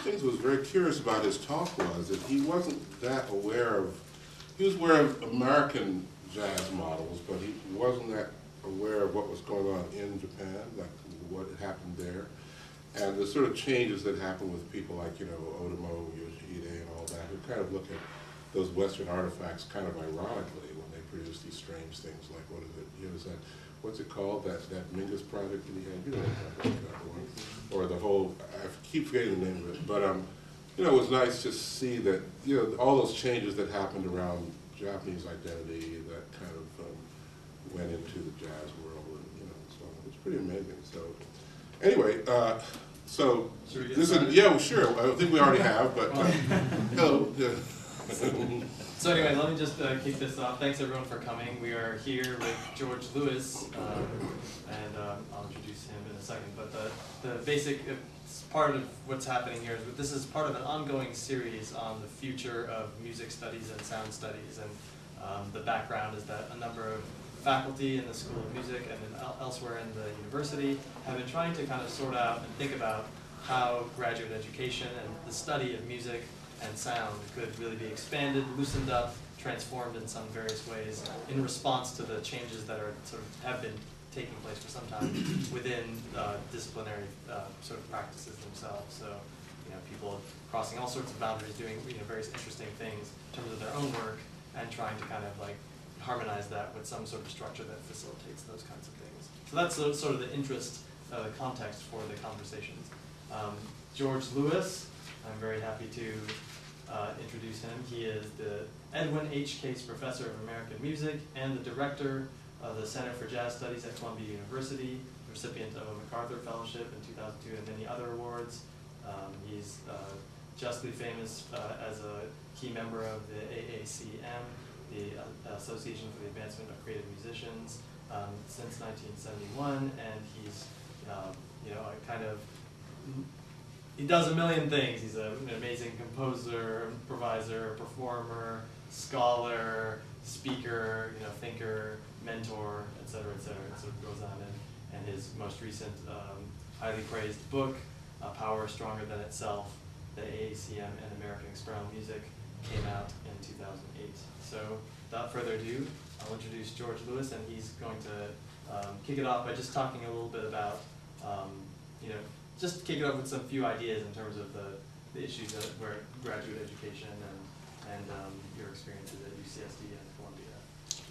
things that was very curious about his talk was that he wasn't that aware of, he was aware of American jazz models, but he wasn't that aware of what was going on in Japan, like what had happened there, and the sort of changes that happened with people like, you know, Otomo, Yoshihide, and all that, who kind of look at those Western artifacts kind of ironically when they produce these strange things like, what is it, you know, is that, what's it called, that Mingus project that he had, you know what I'm talking about, or the whole, I keep forgetting the name of it, but you know, it was nice to see that, you know, all those changes that happened around Japanese identity that kind of went into the jazz world, and, you know, so it's pretty amazing. So anyway, so this is, yeah, well, sure, I think we already have, but hello. So anyway, let me just kick this off. Thanks everyone for coming. We are here with George Lewis, and I'll introduce him in a second. But the basic part of what's happening here is that this is part of an ongoing series on the future of music studies and sound studies. And the background is that a number of faculty in the School of Music and elsewhere in the university have been trying to kind of sort out and think about how graduate education and the study of music and sound could really be expanded, loosened up, transformed in some various ways in response to the changes that are sort of have been taking place for some time within disciplinary sort of practices themselves. So, you know, people crossing all sorts of boundaries, doing, you know, various interesting things in terms of their own work, and trying to kind of like harmonize that with some sort of structure that facilitates those kinds of things. So that's sort of the interest, the context for the conversations. George Lewis, I'm very happy to introduce him. He is the Edwin H. Case Professor of American Music and the Director of the Center for Jazz Studies at Columbia University, recipient of a MacArthur Fellowship in 2002 and many other awards. He's justly famous as a key member of the AACM, the Association for the Advancement of Creative Musicians, since 1971, and he's, you know, a kind of, he does a million things. He's an amazing composer, improviser, performer, scholar, speaker, you know, thinker, mentor, et cetera, et cetera. It sort of goes on. And his most recent highly praised book, Power Stronger Than Itself, the AACM and American Experimental Music, came out in 2008. So without further ado, I'll introduce George Lewis, and he's going to kick it off by just talking a little bit about, you know, just kick it off with some few ideas in terms of the issues that were graduate education and your experiences at UCSD and Columbia,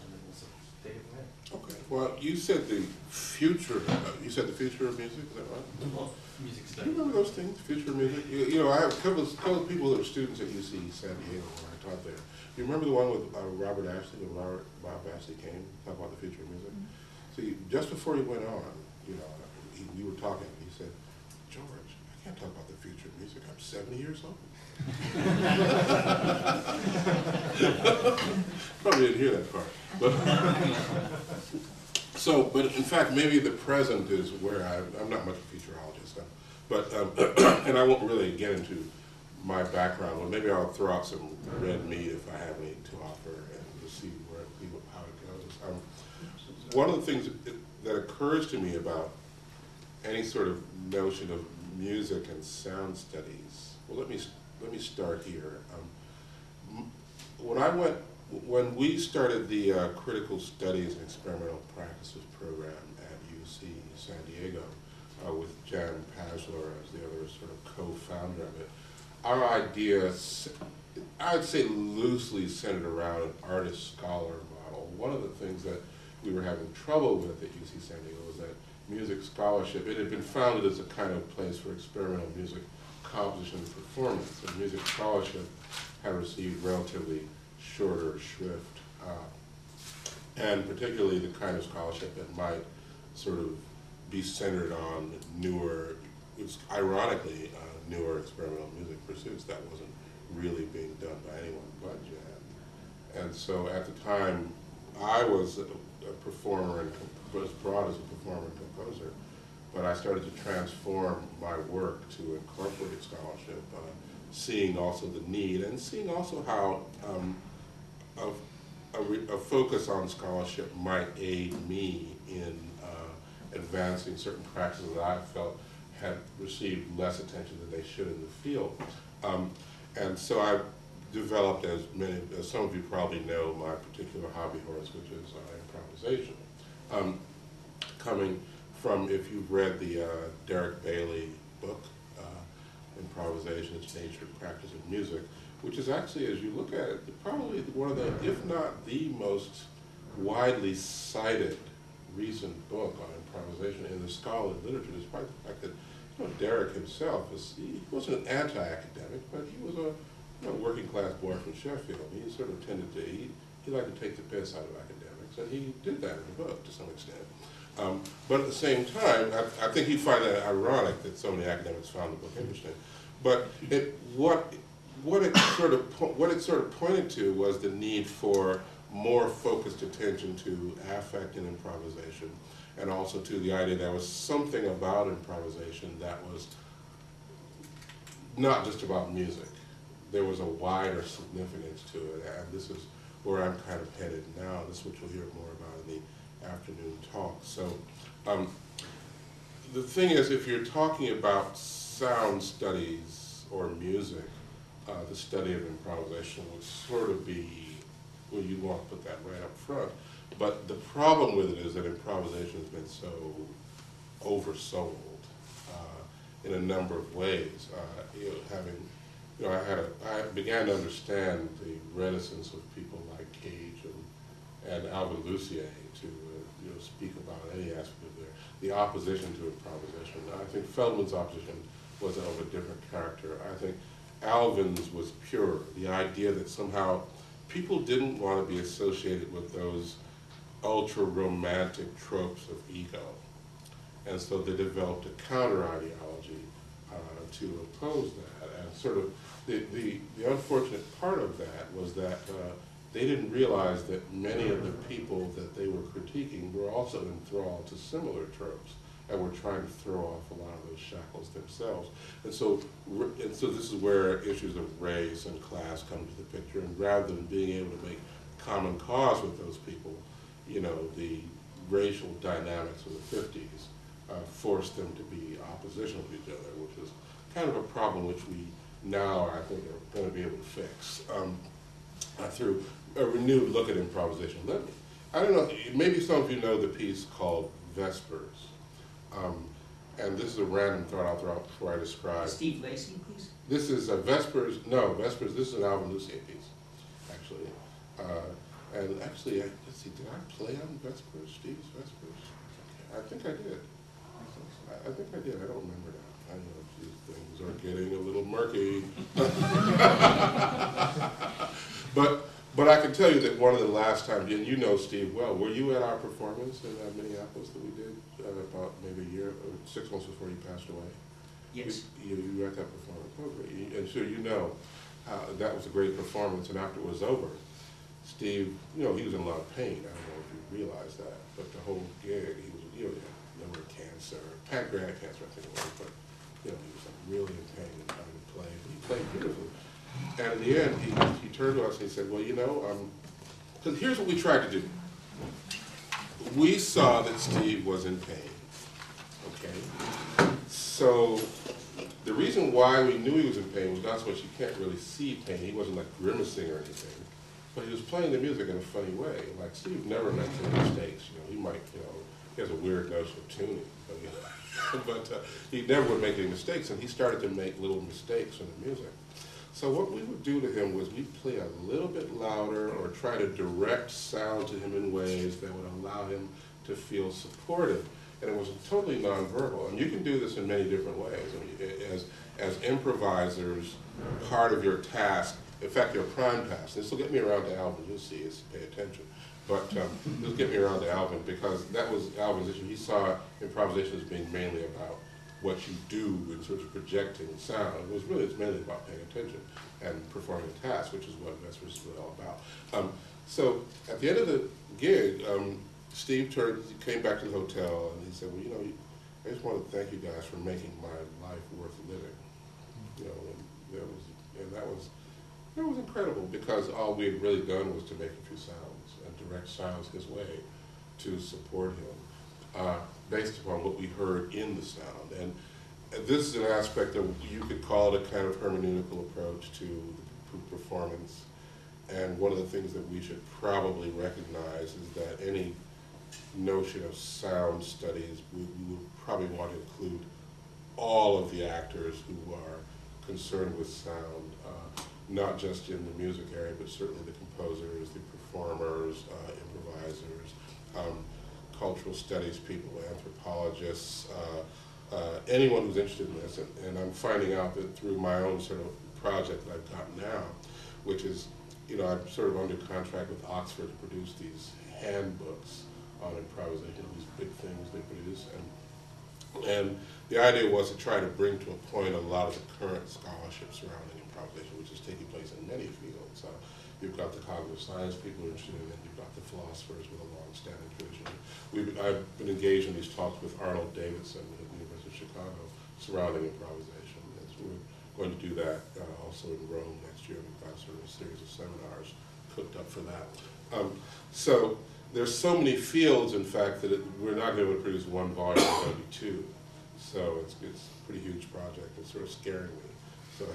and then we'll sort of take it from there. Okay. Well, you said the future. You said the future of music. Is that right? Well, music Do studies. you remember those things? Future of music. You know, I have a couple of people that were students at UC San Diego where I taught there. You remember the one with Robert Ashley, when Bob Ashley came talk about the future of music? See, just before he went on, you know, we were talking. He said, "George, I can't talk about the future of music. I'm 70 years old." Probably didn't hear that part. But but in fact, maybe the present is where I'm not much a futurologist, but and I won't really get into my background. Well, maybe I'll throw out some red meat if I have any to offer, and we'll see how it goes. One of the things that occurs to me about any sort of notion of music and sound studies. Well, let me start here. When we started the Critical Studies and Experimental Practices program at UC San Diego, with Jan Pasler as the other sort of co-founder of it, our idea, I'd say loosely centered around an artist-scholar model. One of the things that we were having trouble with at UC San Diego was that music scholarship, it had been founded as a kind of place for experimental music composition and performance, and music scholarship had received relatively shorter shrift, and particularly the kind of scholarship that might sort of be centered on newer, ironically, newer experimental music pursuits. That wasn't really being done by anyone but Jan. And so at the time, I was a performer and was brought as a performer and composer, but I started to transform my work to incorporate scholarship, seeing also the need and seeing also how a focus on scholarship might aid me in advancing certain practices that I felt had received less attention than they should in the field. And so I developed, as some of you probably know, my particular hobby horse, which is improvisation. Coming from, if you've read the Derek Bailey book, Improvisation, Its Nature, Practice of Music, which is actually, as you look at it, probably one of the, if not the most widely cited recent book on improvisation in the scholarly literature, despite the fact that Derek himself, he wasn't an anti-academic, but he was a working class boy from Sheffield. He sort of tended to, he liked to take the piss out of academics, and he did that in the book to some extent. But at the same time, I think he'd find that ironic that so many academics found the book interesting. But what it sort of pointed to was the need for more focused attention to affect in improvisation, and also to the idea there was something about improvisation that was not just about music. There was a wider significance to it, and this is where I'm kind of headed now. This is what you'll hear more about in the afternoon talk. So the thing is, if you're talking about sound studies or music, the study of improvisation would sort of be, well, you want to put that right up front. But the problem with it is that improvisation has been so oversold in a number of ways. I began to understand the reticence of people like Cage and Alvin Lucier to speak about any aspect of the opposition to improvisation. I think Feldman's opposition was of a different character. I think Alvin's was pure, the idea that somehow people didn't want to be associated with those ultra-romantic tropes of ego. And so they developed a counter-ideology to oppose that. And sort of the unfortunate part of that was that they didn't realize that many of the people that they were critiquing were also enthralled to similar tropes and were trying to throw off a lot of those shackles themselves. And so this is where issues of race and class come to the picture, and rather than being able to make common cause with those people, the racial dynamics of the 50s forced them to be oppositional to each other, which is kind of a problem which we now, I think, are going to be able to fix through a renewed look at improvisation. I don't know, maybe some of you know the piece called Vespers. And this is a random thought I'll throw out before I describe. Steve Lacy, please. This is a Vespers, this is an Alvin Lucier piece, actually. And actually, let's see, did I play on Vespers, Steve's Vespers? I think I did. I think I did, I don't remember now. I know these things are getting a little murky. But I can tell you that one of the last times, and you know Steve well, were you at our performance in Minneapolis that we did about maybe a year or 6 months before you passed away? Yes. You were at that performance. Oh, great. And so you know that was a great performance, and after it was over, Steve, he was in a lot of pain. I don't know if you realize that, but the whole gig, he was, liver cancer, pancreatic cancer, I think it was, but he was really in pain and trying to play. But he played beautifully. And in the end, he turned to us and he said, well, because here's what we tried to do. We saw that Steve was in pain, okay? So the reason why we knew he was in pain was not so much you can't really see pain. He wasn't like grimacing or anything. But he was playing the music in a funny way. Like Steve never makes any mistakes. He might, he has a weird notion of tuning. But he never would make any mistakes, and he started to make little mistakes in the music. So what we would do to him was we'd play a little bit louder or try to direct sound to him in ways that would allow him to feel supported. And it was totally nonverbal. And you can do this in many different ways. I mean, as improvisers, part of your task, in fact, your prime task, this will get me around to Alvin, you'll see, is pay attention. But this will get me around to Alvin, because that was Alvin's issue. He saw improvisation as being mainly about what you do in terms of projecting sound. It's mainly about paying attention and performing a task, which is what Vespers is really all about. So at the end of the gig, Steve came back to the hotel and he said, well, I just want to thank you guys for making my life worth living. And that was incredible, because all we had really done was to make a few sounds and direct sounds his way to support him, based upon what we heard in the sound. this is an aspect of, you could call it a kind of hermeneutical approach to the performance. And one of the things that we should probably recognize is that any notion of sound studies, we would probably want to include all of the actors who are concerned with sound, not just in the music area, but certainly the composers, the performers, improvisers, cultural studies people, anthropologists, anyone who's interested in this. And I'm finding out that through my own sort of project that I've got now, which is, you know, I'm sort of under contract with Oxford to produce these handbooks on improvisation, these big things they produce. And the idea was to try to bring to a point a lot of the current scholarship surrounding improvisation, which is taking place in many fields. You've got the cognitive science people who are interested in it, you've got the philosophers with a long-standing tradition. I've been engaged in these talks with Arnold Davidson at the University of Chicago surrounding improvisation. As we're going to do that also in Rome next year. We've got sort of a series of seminars cooked up for that. So there's so many fields, in fact, that we're not going to be able to produce one volume, it's going to be two. So it's a pretty huge project. It's sort of scaring me. So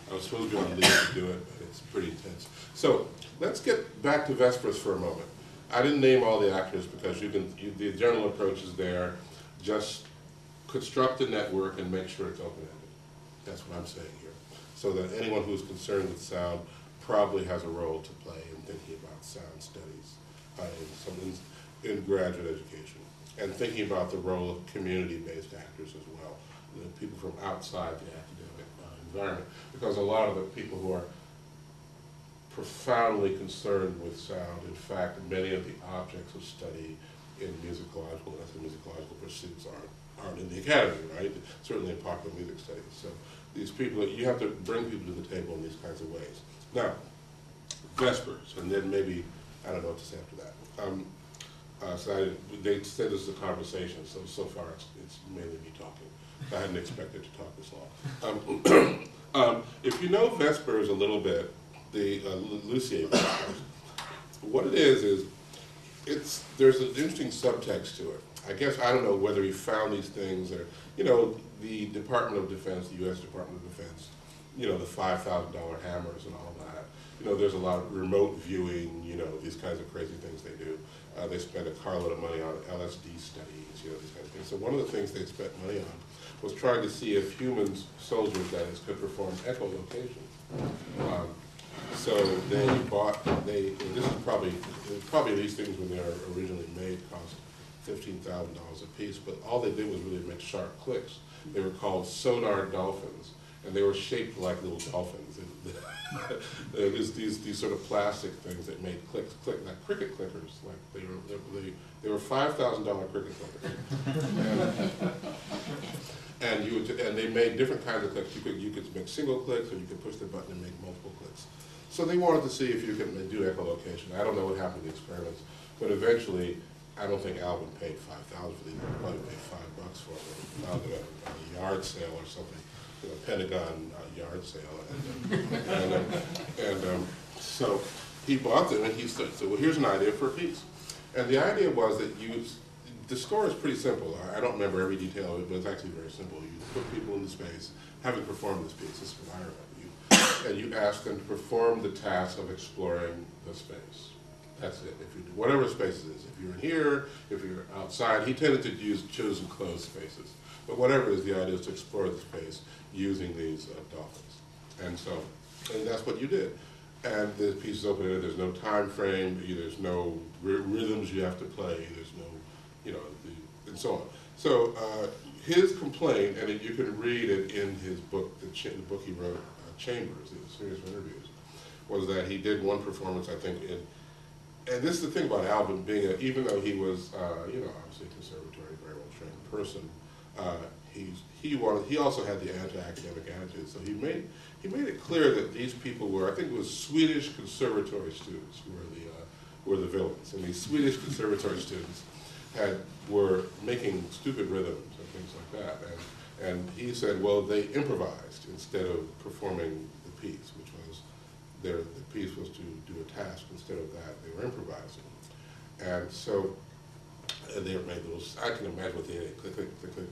I was supposed to be on leave to do it, but it's pretty intense. So let's get back to Vespers for a moment. I didn't name all the actors because the general approach is there. Just construct a network and make sure it's open-ended. That's what I'm saying here. So that anyone who's concerned with sound probably has a role to play in thinking about sound studies in graduate education. And thinking about the role of community-based actors as well, the people from outside the academic environment. Because a lot of the people who are profoundly concerned with sound, in fact, many of the objects of study in musicological pursuits aren't in the academy, right? Certainly in popular music studies. So these people, you have to bring people to the table in these kinds of ways. Now, Vespers, and then maybe, I don't know what to say after that. They said this is a conversation, so far it's mainly me talking. I hadn't expected to talk this long. If you know Vespers a little bit, the Lucier Vespers, what it is there's an interesting subtext to it. I guess, I don't know whether he found these things or, you know, the Department of Defense, the U.S. Department of Defense, you know, the $5,000 hammers and all that. You know, there's a lot of remote viewing, you know, these kinds of crazy things they do. They spend a carload of money on LSD studies, you know, these kinds of things. So one of the things they spent money on was trying to see if humans, soldiers that is, could perform echolocation. So they bought, this is probably these things when they were originally made cost $15,000 a piece, but all they did was really make sharp clicks. They were called sonar dolphins, and they were shaped like little dolphins. There's these sort of plastic things that made clicks, like cricket clickers. Like they were $5,000 cricket clickers. And they made different kinds of clicks. You could make single clicks, or you could push the button and make multiple clicks. So they wanted to see if you could do echolocation. I don't know what happened to the experiments, but eventually, I don't think Alvin paid $5,000 for these. He probably paid $5 for it. He found it at a yard sale or something, you know, Pentagon yard sale. So he bought them, and he said, well, here's an idea for a piece. And the idea was that the score is pretty simple. I don't remember every detail of it, but it's actually very simple. You put people in the space, having performed this piece, this is what I remember. And you ask them to perform the task of exploring the space. That's it. If you do whatever space it is, if you're in here, if you're outside, he tended to use chosen closed spaces. But whatever it is, the idea is to explore the space using these dolphins. And that's what you did. And the piece is open-ended. There's no time frame. There's no rhythms you have to play. There's no, you know, and so on. So his complaint, and you can read it in his book, the book he wrote, Chambers, a series of interviews, was that he did one performance, I think, and this is the thing about Alvin being even though he was, you know, obviously a conservatory, very well-trained person, he also had the anti-academic attitude. So he made it clear that these people were, I think it was Swedish conservatory students were the villains, and these Swedish conservatory students were making stupid rhythms and things like that. And he said, well, they improvised instead of performing the piece, which was the piece was to do a task. Instead of that, they were improvising. And so they made those, I can imagine what they did, click, click, click, click,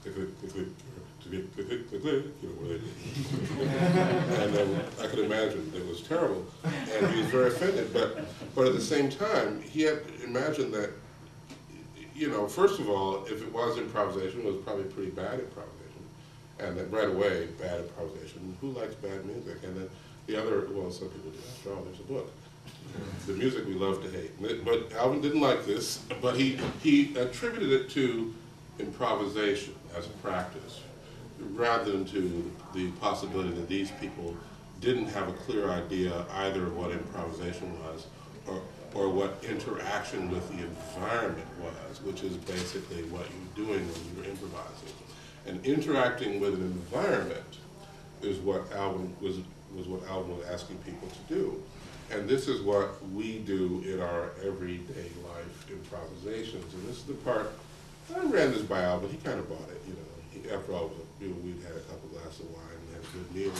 where they and I could imagine it was terrible, and he was very offended. But at the same time, he had imagined that, first of all, if it was improvisation, it was probably pretty bad improvisation, and that right away, bad improvisation. Who likes bad music? And then the other, well, some people do. After all, there's a book. The music we love to hate. But Alvin didn't like this, but he attributed it to improvisation as a practice, rather than to the possibility that these people didn't have a clear idea either of what improvisation was or what interaction with the environment was, which is basically what you're doing when you're improvising. And interacting with an environment is what Alvin was asking people to do. And this is what we do in our everyday life improvisations. And this is the part, I ran this by Alvin, he kind of bought it, after all, we'd had a couple glasses of wine and had a good meal.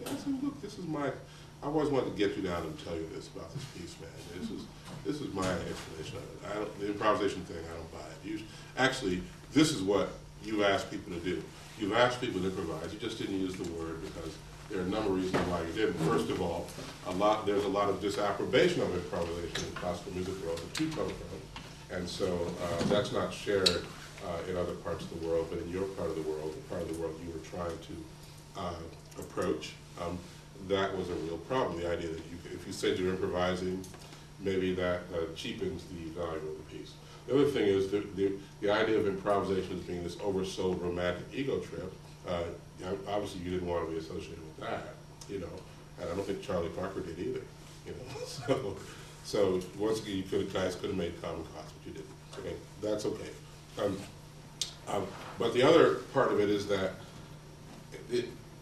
I said, look, this is I always wanted to get you down and tell you this about this piece, man. This is my explanation of it. The improvisation thing, I don't buy it. Actually, this is what you've asked people to do. You've asked people to improvise. You just didn't use the word because there are a number of reasons why you didn't. First of all, there's a lot of disapprobation of improvisation in the classical music world that you come from. And so that's not shared in other parts of the world, but in your part of the world, the part of the world you were trying to approach, that was a real problem. The idea that if you said you're improvising, maybe that cheapens the value of the piece. The other thing is the idea of improvisation as being this oversold romantic ego trip. Obviously, you didn't want to be associated with that, and I don't think Charlie Parker did either, So once again, you guys could have made common cause, but you didn't. Okay, that's okay. But the other part of it is that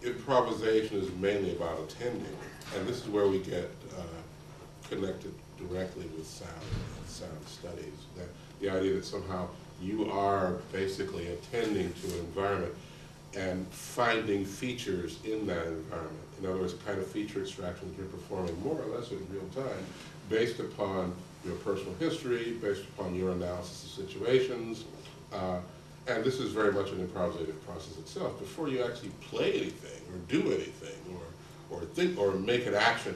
improvisation is mainly about attending, and this is where we get connected directly with sound and sound studies. That the idea that somehow you are basically attending to an environment and finding features in that environment. In other words, a kind of feature extraction that you're performing more or less in real time based upon your personal history, based upon your analysis of situations. And this is very much an improvisative process itself. Before you actually play anything or do anything or think or make an action,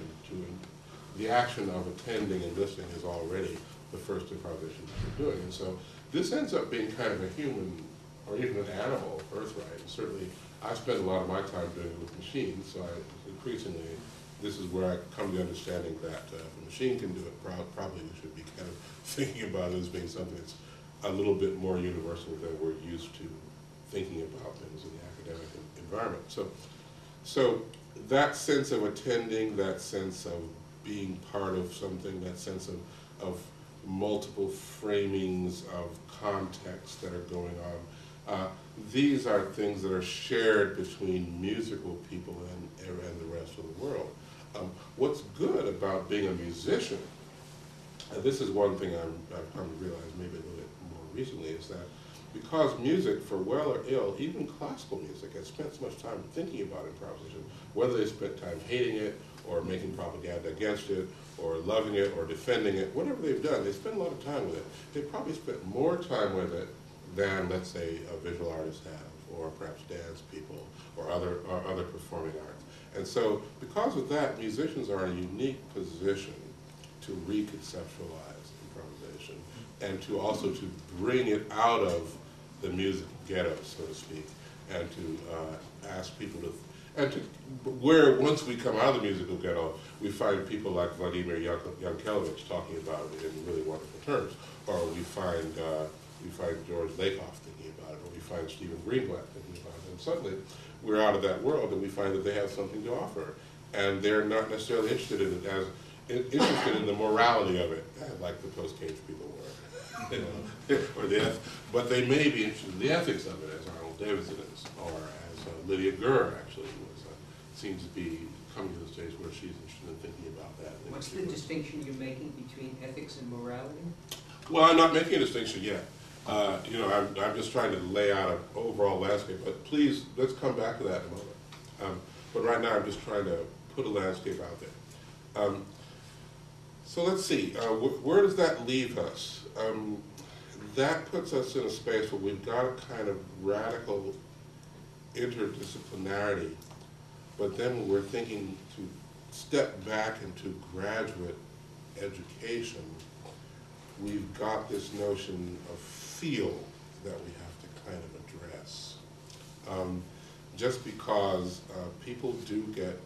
the action of attending and listening is already the first improvisation that you're doing. And so this ends up being kind of a human or even an animal birthright. And certainly I spend a lot of my time doing it with machines, so increasingly this is where I come to the understanding that if a machine can do it, probably we should be kind of thinking about it as being something that's a little bit more universal than we're used to thinking about things in the academic environment. So that sense of attending, that sense of being part of something, that sense of multiple framings of context that are going on, these are things that are shared between musical people and the rest of the world. What's good about being a musician, and this is one thing I've come to realize maybe a little bit more recently, is that because music, for well or ill, even classical music, has spent so much time thinking about improvisation, whether they spent time hating it or making propaganda against it or loving it or defending it, whatever they've done, they spend a lot of time with it. They probably spent more time with it than, let's say, visual artists have, or perhaps dance people, or other performing arts. And so, because of that, musicians are in a unique position to reconceptualize improvisation, and to also to bring it out of the music ghetto, so to speak, and to ask people to, and to, where once we come out of the musical ghetto, we find people like Vladimir Yankelevich talking about it in really wonderful terms, or we find George Lakoff thinking about it, or we find Stephen Greenblatt thinking about it, and suddenly we're out of that world and we find that they have something to offer, and they're not necessarily interested in it as interested in the morality of it, like the post-cage people were, or but they may be interested in the ethics of it, as Arnold Davidson is, or as Lydia Gurr actually seems to be coming to the stage where she's interested in thinking about that. What's the distinction you're making between ethics and morality? Well, I'm not making a distinction yet. I'm just trying to lay out an overall landscape, but please, let's come back to that in a moment. But right now, I'm just trying to put a landscape out there. So let's see, where does that leave us? that puts us in a space where we've got a kind of radical interdisciplinarity, but then when we're thinking to step back into graduate education, we've got this notion of field that we have to kind of address. Just because people do get,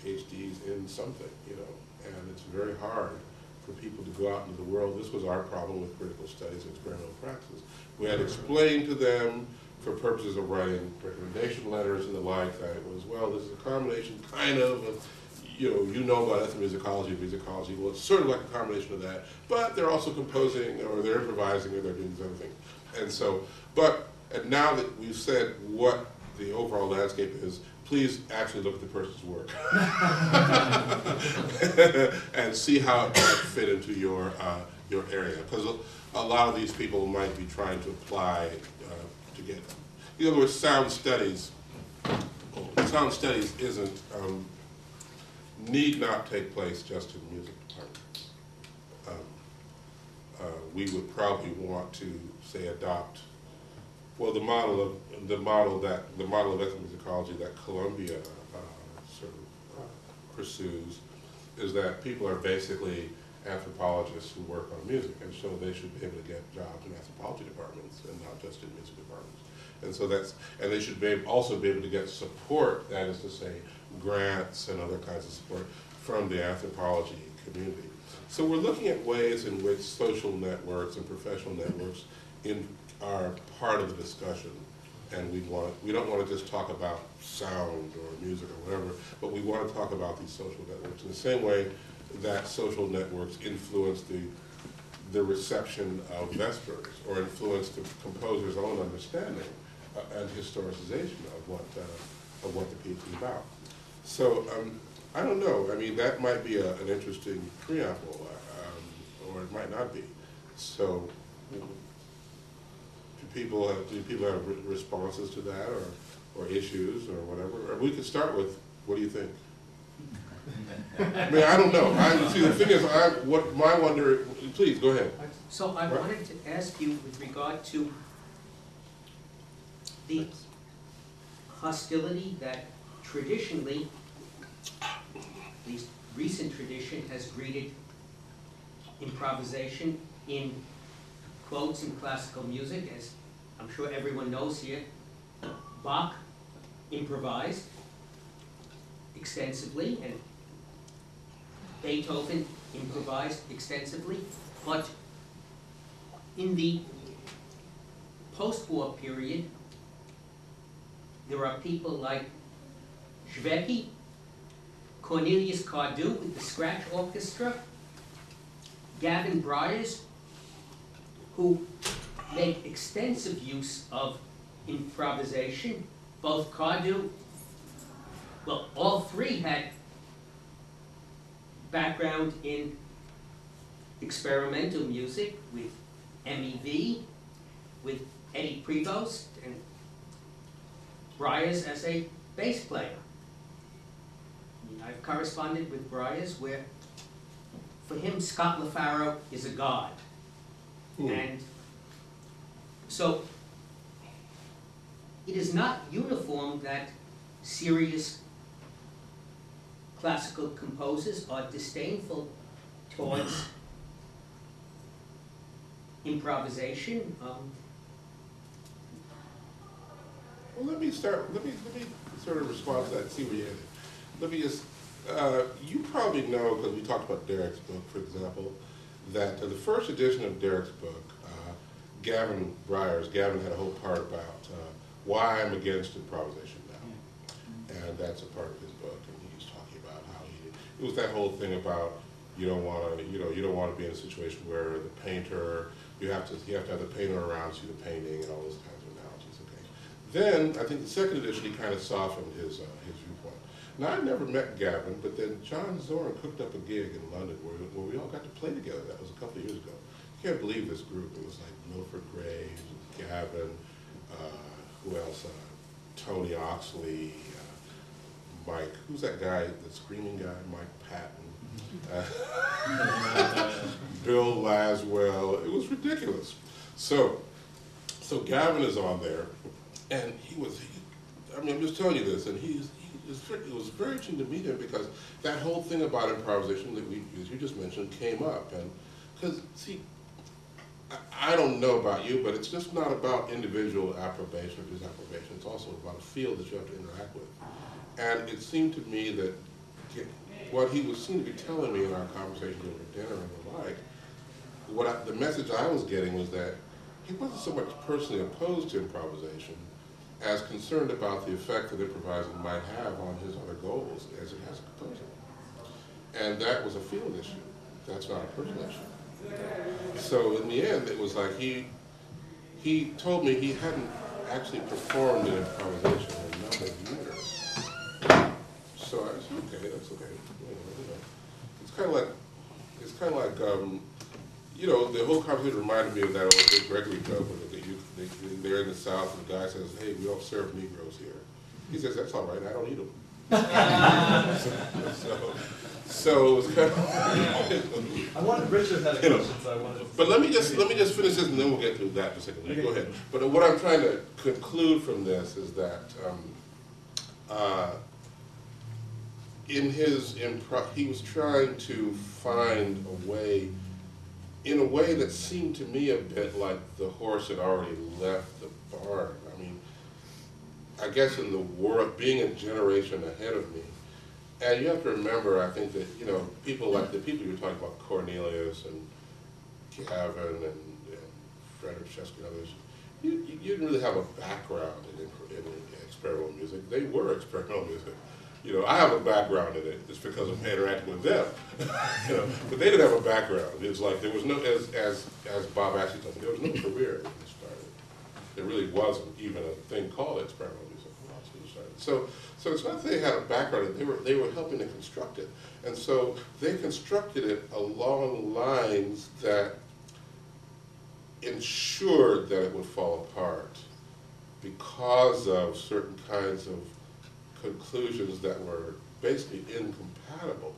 PhDs in something, and it's very hard for people to go out into the world. This was our problem with critical studies and experimental practices. We had explained to them for purposes of writing recommendation letters and the like that it was, well, this is a combination kind of, you know about ethnomusicology and musicology. Well, it's sort of like a combination of that, but they're also composing or they're improvising or they're doing these other things. And so, and now that we've said what the overall landscape is, please actually look at the person's work and see how it might fit into your area. Because a lot of these people might be trying to apply to get, in other words, sound studies isn't, need not take place just in music departments. We would probably want to, say, adopt, well, the model of ethnomusicology that Columbia pursues is that people are basically anthropologists who work on music, and so they should be able to get jobs in anthropology departments and not just in music departments. And so and they should also be able to get support, that is to say, grants and other kinds of support from the anthropology community. So we're looking at ways in which social networks and professional networks are part of the discussion, and we don't want to just talk about sound or music or whatever, but we want to talk about these social networks in the same way that social networks influence the reception of Vespers or influence the composer's own understanding and historicization of what the piece is about. So I don't know. I mean, that might be an interesting preamble, or it might not be. So do people have responses to that, or issues, or whatever? Or we could start with, what do you think? I mean, I don't know. See, the thing is, what my wonder. Please go ahead. So I wanted to ask you with regard to the hostility that traditionally, at least recent tradition, has greeted improvisation in quotes in classical music. As I'm sure everyone knows here, Bach improvised extensively, and Beethoven improvised extensively, but in the post-war period, there are people like Schwecke, Cornelius Cardew with the Scratch Orchestra, Gavin Bryars, who make extensive use of improvisation. Both Cardew, well, all three had background in experimental music with MEV, with Eddie Prevost, and Bryars as a bass player. I've corresponded with Bryars where, for him, Scott LaFaro is a god. And so it is not uniform that serious classical composers are disdainful towards improvisation. Well, let me sort of respond to that and see where you're headed. Let me just, you probably know, because we talked about Derek's book, for example, that the first edition of Derek's book, Gavin Bryars had a whole part about why I'm against improvisation now. And that's a part of his book, and he's talking about how it was that whole thing about you don't want to be in a situation where the painter, you have to have the painter around to see the painting and all those kinds of analogies. Okay. Then I think the second edition he kind of softened his viewpoint. Now I never met Gavin, but then John Zorn cooked up a gig in London where we all got to play together. That was a couple of years ago. You can't believe this group. It was like Milford Graves, Gavin, who else? Tony Oxley, Mike. Who's that guy? The screaming guy, Mike Patton. Bill Laswell. It was ridiculous. So Gavin is on there, and I mean, I'm just telling you this, and it was very interesting to meet him because that whole thing about improvisation that as you just mentioned, came up. And because, see, I don't know about you, but it's just not about individual approbation or disapprobation. It's also about a field that you have to interact with. And it seemed to me that what he seemed to be telling me in our conversations over dinner and the like, the message I was getting was that he wasn't so much personally opposed to improvisation as concerned about the effect that improvising might have on his other goals as it has a composer. And that was a field issue. That's not a personal issue. So in the end, it was like he told me he hadn't actually performed an improvisation in a number of years. So I said, okay, that's okay. You know. It's kind of like you know, the whole conversation reminded me of that old Dick Gregory joke when they're in the South and the guy says, hey, we don't serve Negroes here. He says, that's all right, I don't eat them. so it was kind of... I wanted Richard had a question, so I wanted... But let me just finish this and then we'll get to that in a second. Okay. Go ahead. But what I'm trying to conclude from this is that in his improv, he was trying to find a way, in a way that seemed to me a bit like the horse had already left the barn. I mean, I guess in the world, being a generation ahead of me, and you have to remember, I think that, you know, people like the people you were talking about, Cornelius and Gavin and Frederick Chesky and others, you didn't really have a background in experimental music. They were experimental music. You know, I have a background in it. It's because of interacting with them. You know, but they didn't have a background. It was like there was no, as Bob actually told me, there was no career when they started. There really wasn't even a thing called experimental music when they started. So it's not that they had a background. They were helping to construct it, and so they constructed it along lines that ensured that it would fall apart because of certain kinds of conclusions that were basically incompatible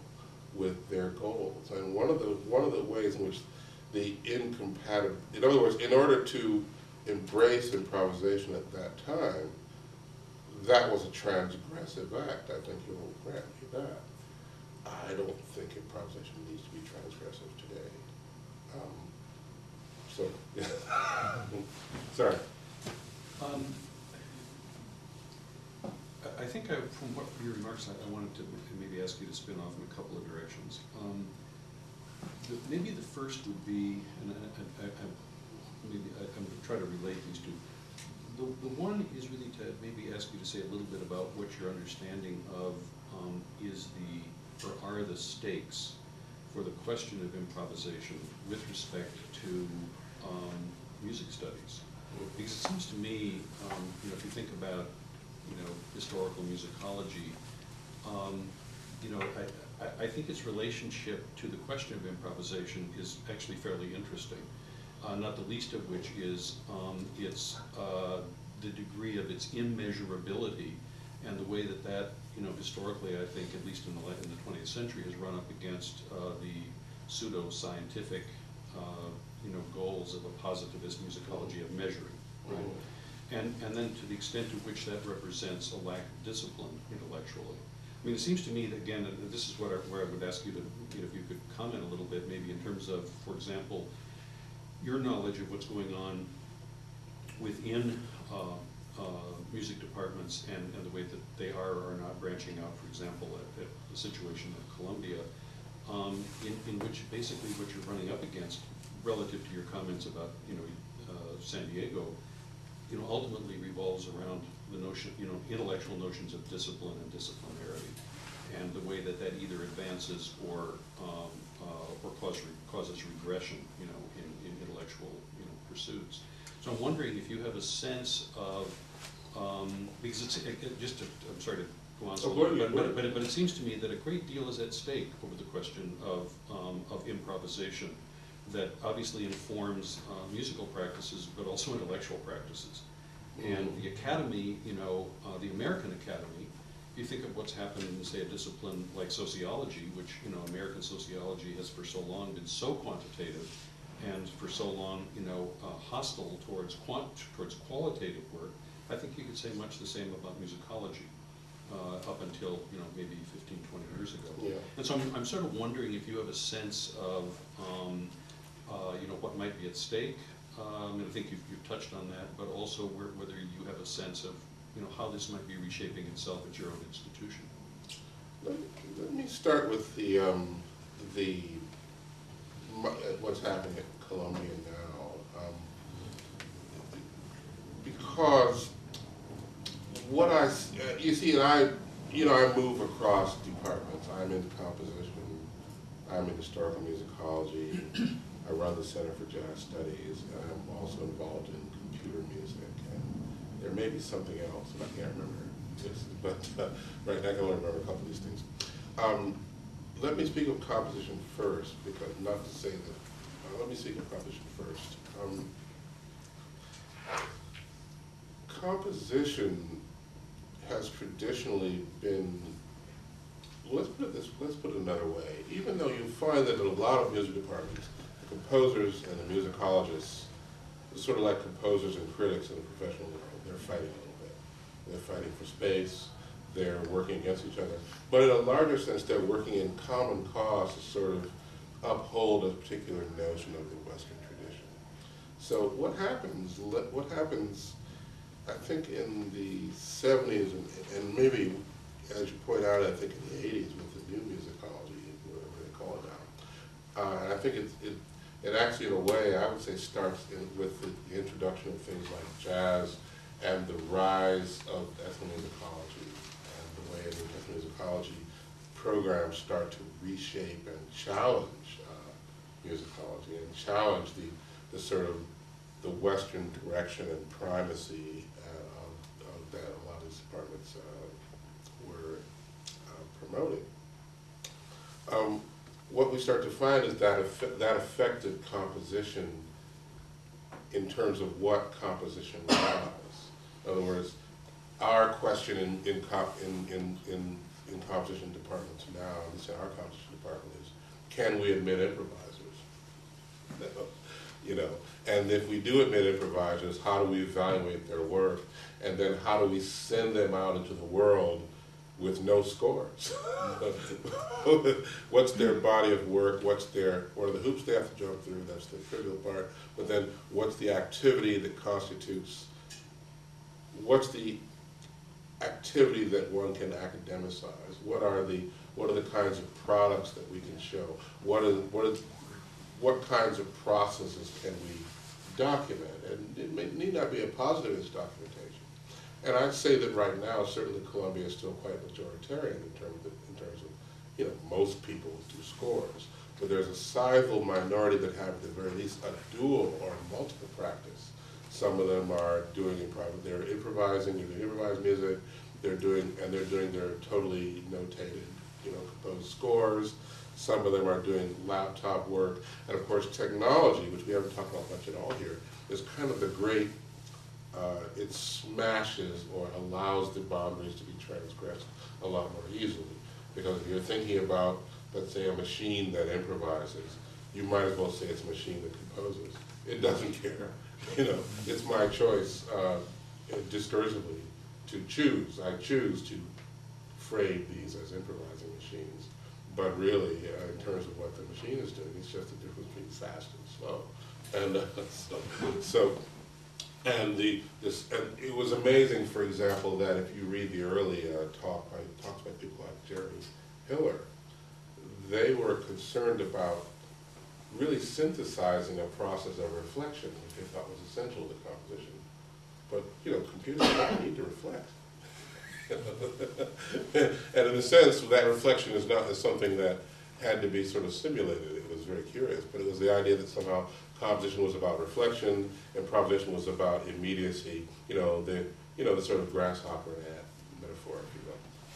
with their goals. And one of the ways in which the incompatible, in other words, in order to embrace improvisation at that time, that was a transgressive act. I think you'll grant me that. I don't think improvisation needs to be transgressive today. So, sorry. I think from what your remarks, I wanted to maybe ask you to spin off in a couple of directions. Maybe the first would be, and I'm going to try to relate these two. The one is really to maybe ask you to say a little bit about what your understanding of are the stakes for the question of improvisation with respect to music studies. Because it seems to me, you know, if you think about, you know, historical musicology, you know, I think its relationship to the question of improvisation is actually fairly interesting. Not the least of which is the degree of its immeasurability and the way that you know, historically, I think, at least in the 20th century, has run up against the pseudo-scientific you know, goals of a positivist musicology of measuring, right? And then to the extent to which that represents a lack of discipline intellectually. I mean, it seems to me that, again, and this is where I would ask you to, you know, if you could comment a little bit, maybe in terms of, for example, your knowledge of what's going on within music departments and the way that they are or are not branching out, for example, at the situation at Columbia, in which basically what you're running up against relative to your comments about, you know, San Diego, you know, ultimately revolves around the notion, you know, intellectual notions of discipline and disciplinarity, and the way that either advances or causes regression, you know, in intellectual, you know, pursuits. So I'm wondering if you have a sense of, because it's I'm sorry to go on so long, but it seems to me that a great deal is at stake over the question of improvisation that obviously informs musical practices, but also intellectual practices. And the academy, you know, the American Academy, if you think of what's happened in, say, a discipline like sociology, which, you know, American sociology has for so long been so quantitative and for so long, hostile towards qualitative work, I think you could say much the same about musicology up until, maybe 15, 20 years ago. Yeah. And so I'm sort of wondering if you have a sense of, what might be at stake. And I think you've touched on that, but also whether you have a sense of, how this might be reshaping itself at your own institution. Let me start with the what's happening at Columbia now, because what you see, and I move across departments. I'm in composition, I'm in historical musicology, I run the Center for Jazz Studies, and I'm also involved in computer music, and there may be something else, and I can't remember this, but right now I can only remember a couple of these things. Let me speak of composition first, because not to say that, let me speak of composition first. Composition has traditionally been, let's put it another way. Even though you find that in a lot of music departments, the composers and the musicologists, sort of like composers and critics in the professional world, they're fighting a little bit. They're fighting for space, they're working against each other. But in a larger sense, they're working in common cause to sort of uphold a particular notion of the Western tradition. So what happens, I think in the 70s, and maybe, as you point out, I think in the 80s with the new musicology, whatever they call it now. And I think it actually, in a way, I would say starts with the introduction of things like jazz and the rise of ethnomusicology, and the way the ethnomusicology programs start to reshape and challenge musicology and challenge the sort of the Western direction and primacy of that a lot of these departments were promoting. What we start to find is that affected composition in terms of what composition was. In other words, our question in composition departments now, at least in our composition department, is can we admit improvisers? And if we do admit improvisers, how do we evaluate their work? And then how do we send them out into the world with no scores? What's their body of work? What are the hoops they have to jump through? That's the trivial part. But then what's the activity that constitutes, what's the activity that one can academicize? What are the kinds of products that we can show? What kinds of processes can we document? And it need not be a positivist documentation. And I'd say that right now, certainly Columbia is still quite majoritarian in terms of, most people do scores. But there's a sizable minority that have at the very least a dual or multiple practice. Some of them are doing they're improvising, they're doing improvised music, they're doing their totally notated, composed scores. Some of them are doing laptop work. And of course technology, which we haven't talked about much at all here, is kind of the great, it smashes or allows the boundaries to be transgressed a lot more easily. Because if you're thinking about, let's say, a machine that improvises, you might as well say it's a machine that composes. It doesn't care. It's my choice, discursively, to choose. I choose to frame these as improvising machines. But really, in terms of what the machine is doing, it's just the difference between fast and slow. And and it was amazing, for example, that if you read the early talks by people like Jeremy Hiller, they were concerned about really synthesizing a process of reflection, which they thought was essential to composition. But computers don't need to reflect. And in a sense, that reflection is something that had to be sort of simulated. It was very curious, but it was the idea that somehow composition was about reflection, improvisation was about immediacy. The sort of grasshopper and ant metaphor, if you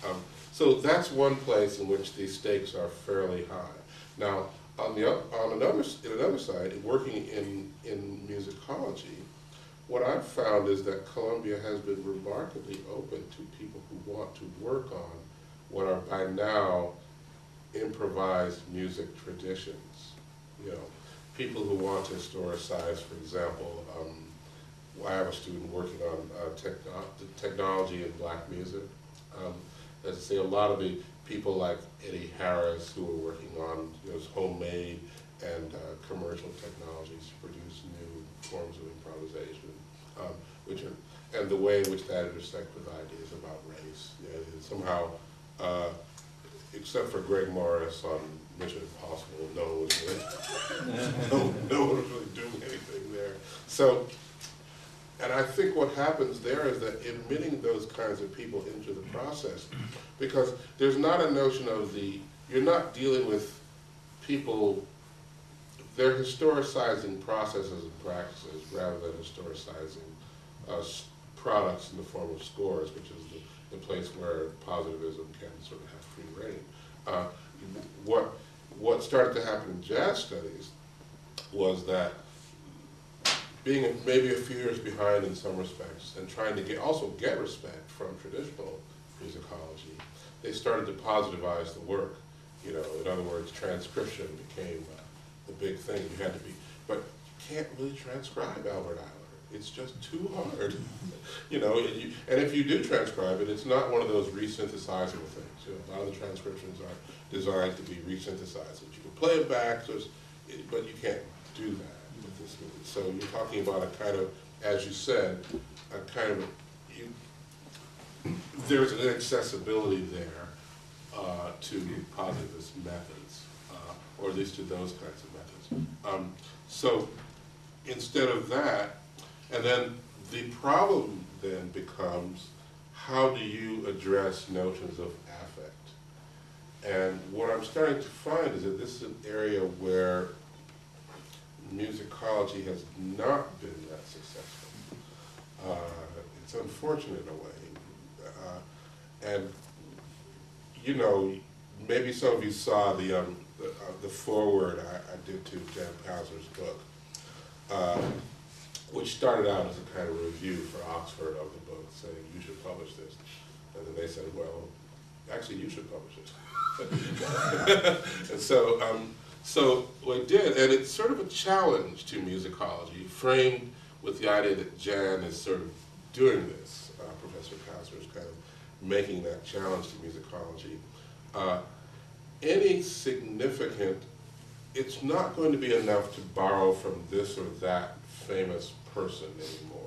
will. So that's one place in which the stakes are fairly high. Now, on another side, working in musicology, what I've found is that Columbia has been remarkably open to people who want to work on what are by now improvised music traditions, people who want to historicize, for example, I have a student working on technology in black music. Let's say a lot of the people like Eddie Harris who are working on homemade and commercial technologies to produce new forms of improvisation, and the way in which that intersects with ideas about race. Somehow, except for Greg Morris on Mission Impossible, no one was really, no one was really doing anything there. So, and I think what happens there is that admitting those kinds of people into the process, because there's not a notion of you're not dealing with people, they're historicizing processes and practices rather than historicizing products in the form of scores, which is the place where positivism can sort of have free reign. What started to happen in jazz studies was that being maybe a few years behind in some respects and trying to also get respect from traditional musicology, they started to positivize the work. In other words, transcription became the big thing. You had to be, but you can't really transcribe Albert Eiler. It's just too hard. And if you do transcribe it, it's not one of those resynthesizable things. A lot of the transcriptions are designed to be resynthesized. You can play it back, but you can't do that with this movie. So you're talking about a kind of, as you said, a kind of, there's an inaccessibility there to positivist methods, or at least to those kinds of methods. So instead of that, and then the problem then becomes, how do you address notions of affect? And what I'm starting to find is that this is an area where musicology has not been that successful. It's unfortunate in a way. And maybe some of you saw the foreword I did to Jan Pausler's book, which started out as a kind of review for Oxford of the book, saying you should publish this. And then they said, well, actually you should publish it. And so we did, and it's sort of a challenge to musicology, framed with the idea that Jan is sort of doing this. Professor Pausler is kind of making that challenge to musicology. Any significant, it's not going to be enough to borrow from this or that famous person anymore.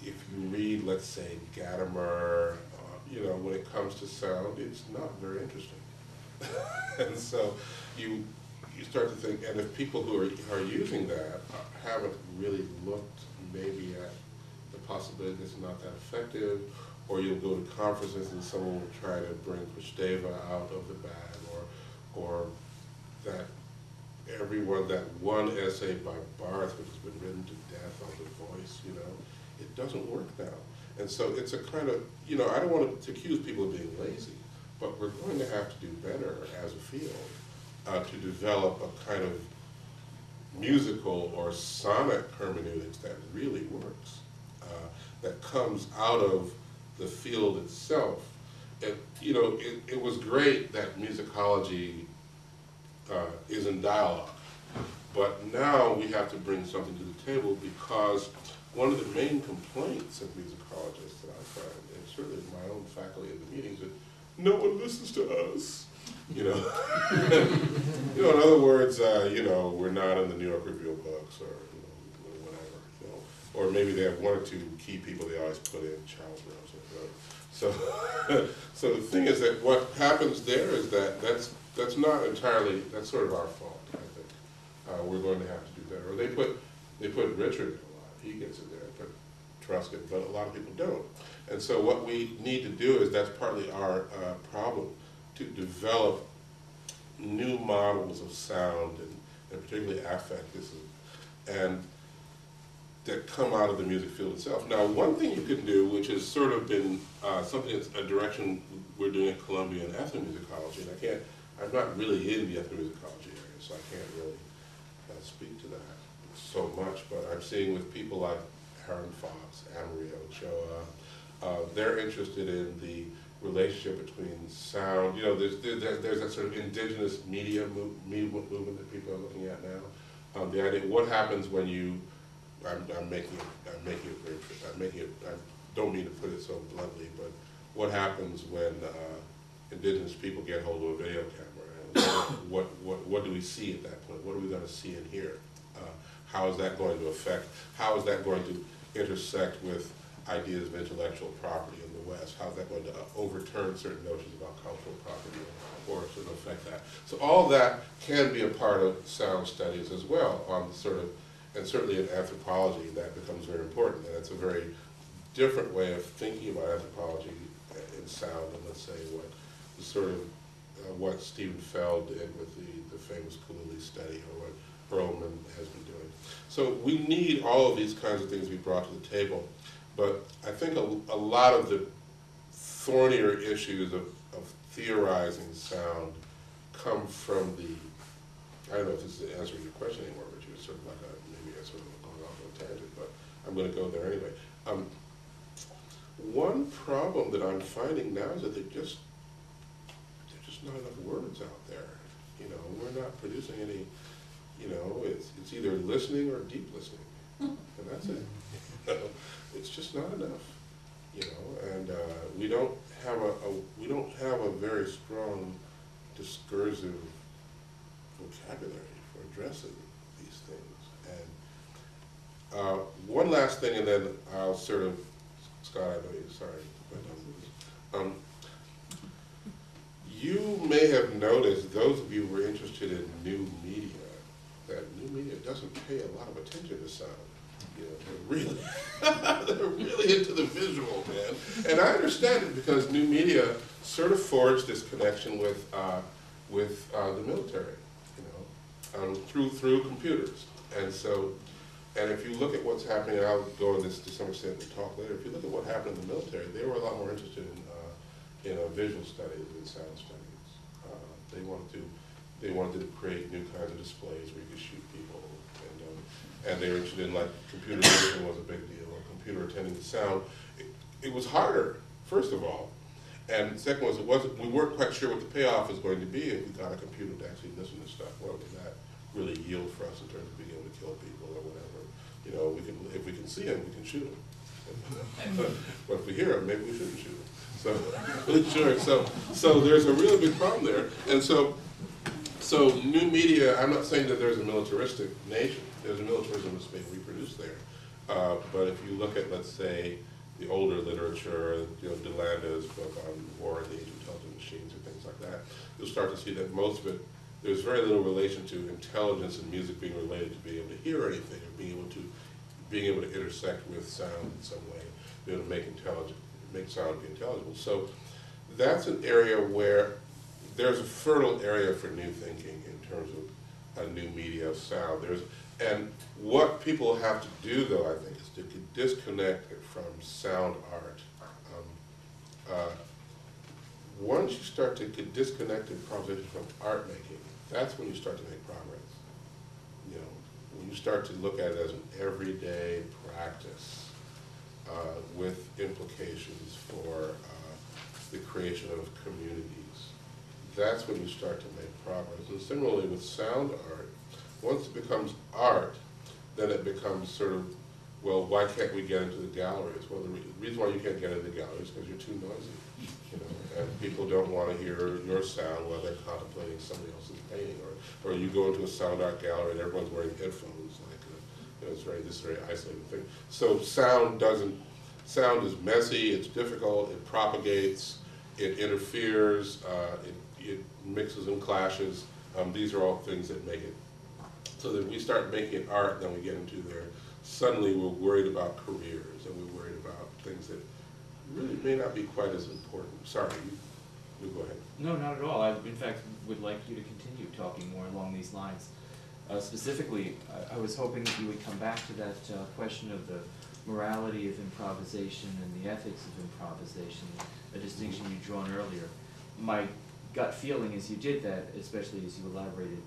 If you read, let's say, Gadamer, when it comes to sound, it's not very interesting. And so you start to think, and if people who are using that haven't really looked maybe at the possibility that it's not that effective, or you'll go to conferences and someone will try to bring Kristeva out of the bag, or that that one essay by Barth, which has been written to death on The Voice, it doesn't work now. And so it's a kind of, I don't want to accuse people of being lazy, but we're going to have to do better as a field to develop a kind of musical or sonic hermeneutics that really works, that comes out of the field itself. It was great that musicology is in dialogue, but now we have to bring something to the table, because one of the main complaints of musicologists that I find, and certainly my own faculty in the meetings, is no one listens to us. In other words, we're not in the New York Review of Books, or whatever, or maybe they have one or two key people they always put in, Charles Rose or whatever. So the thing is that what happens there is that's not entirely, that's sort of our fault, I think. We're going to have to do better. Or they put Richard in a lot. He gets it there, but Truscott, but a lot of people don't. And so what we need to do is, that's partly our problem, to develop new models of sound and particularly affect, and that come out of the music field itself. Now, one thing you can do, which has sort of been something that's a direction we're doing at Columbia in ethnomusicology, and I'm not really in the ethnomusicology area, so I can't really speak to that so much, but I'm seeing with people like Aaron Fox, Anne-Marie Ochoa, they're interested in the relationship between sound. You know, there's that sort of indigenous media movement that people are looking at now. The idea, what happens when you, I'm making it, I don't mean to put it so bluntly, but what happens when indigenous people get hold of a video camera? And what do we see at that point? What are we going to see and hear? How is that going to affect, how is that going to intersect with ideas of intellectual property in the West? How is that going to overturn certain notions about cultural property or sort of affect that? So all that can be a part of sound studies as well, on the sort of, and certainly in anthropology that becomes very important, and it's a very different way of thinking about anthropology in sound than, let's say, what the sort of what Stephen Feld did with the famous Kaluli study, or what Perlman has been doing. So we need all of these kinds of things to be brought to the table, but I think a lot of the thornier issues of theorizing sound come from the, I don't know if this is answering your question anymore, but you're sort of like maybe I sort of going off on a tangent, but I'm going to go there anyway. One problem that I'm finding now is that there's just not enough words out there. You know, we're not producing any, you know, it's either listening or deep listening, and that's it. You know, it's just not enough. You know, and we don't have a very strong discursive vocabulary for addressing these things. And one last thing, and then I'll sort of, Scott, I know you're sorry, but you may have noticed, those of you who are interested in new media, that new media doesn't pay a lot of attention to sound. You know, they're really into the visual, man. And I understand it, because new media sort of forged this connection with the military, you know, through computers. And so, and if you look at what's happening, and I'll go into this to some extent in the talk later, if you look at what happened in the military, they were a lot more interested in visual studies than sound studies. They wanted to create new kinds of displays where you could shoot people, and they were interested in, like, computer vision was a big deal, or computer attending to sound. It was harder, first of all, and second was we weren't quite sure what the payoff was going to be if we got a computer to actually listen to stuff. What would that really yield for us in terms of being able to kill people or whatever? You know, if we can see them, we can shoot them. But if we hear them, maybe we shouldn't shoot them. So, sure. So there's a really big problem there, and so new media. I'm not saying that there's a militaristic nation. There's a militarism that's being reproduced there. But if you look at, let's say, the older literature, you know, DeLanda's book on War and the Age of Intelligent Machines, or things like that, you'll start to see that most of it, there's very little relation to intelligence and music being related to being able to hear anything, or being able to intersect with sound in some way, be able to make sound be intelligible. So that's an area where there's a fertile area for new thinking in terms of a new media of sound. And what people have to do, though, I think, is to disconnect it from sound art. Once you start to get disconnected proposition from art making, that's when you start to make progress. You know, when you start to look at it as an everyday practice with implications for the creation of communities, that's when you start to make progress. And similarly with sound art, once it becomes art, then it becomes sort of, well, why can't we get into the galleries? Well, the reason why you can't get into the galleries is because you're too noisy, you know, and people don't want to hear your sound while they're contemplating somebody else's painting. Or you go into a sound art gallery and everyone's wearing headphones, like, you know, this very isolated thing. So sound is messy, it's difficult, it propagates, it interferes, it mixes and clashes. These are all things that make it. So that we start making art, and then we get into there. Suddenly we're worried about careers, and we're worried about things that really may not be quite as important. Sorry, you go ahead. No, not at all. I, in fact, would like you to continue talking more along these lines. Specifically, I was hoping that you would come back to that question of the morality of improvisation and the ethics of improvisation, a distinction you'd drawn earlier. My gut feeling as you did that, especially as you elaborated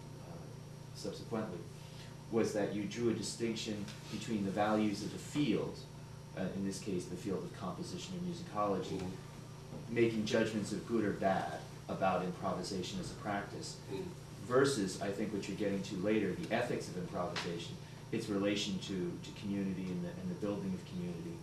subsequently, was that you drew a distinction between the values of the field, in this case the field of composition and musicology, making judgments of good or bad about improvisation as a practice, versus, I think, what you're getting to later, the ethics of improvisation, its relation to community and the building of community.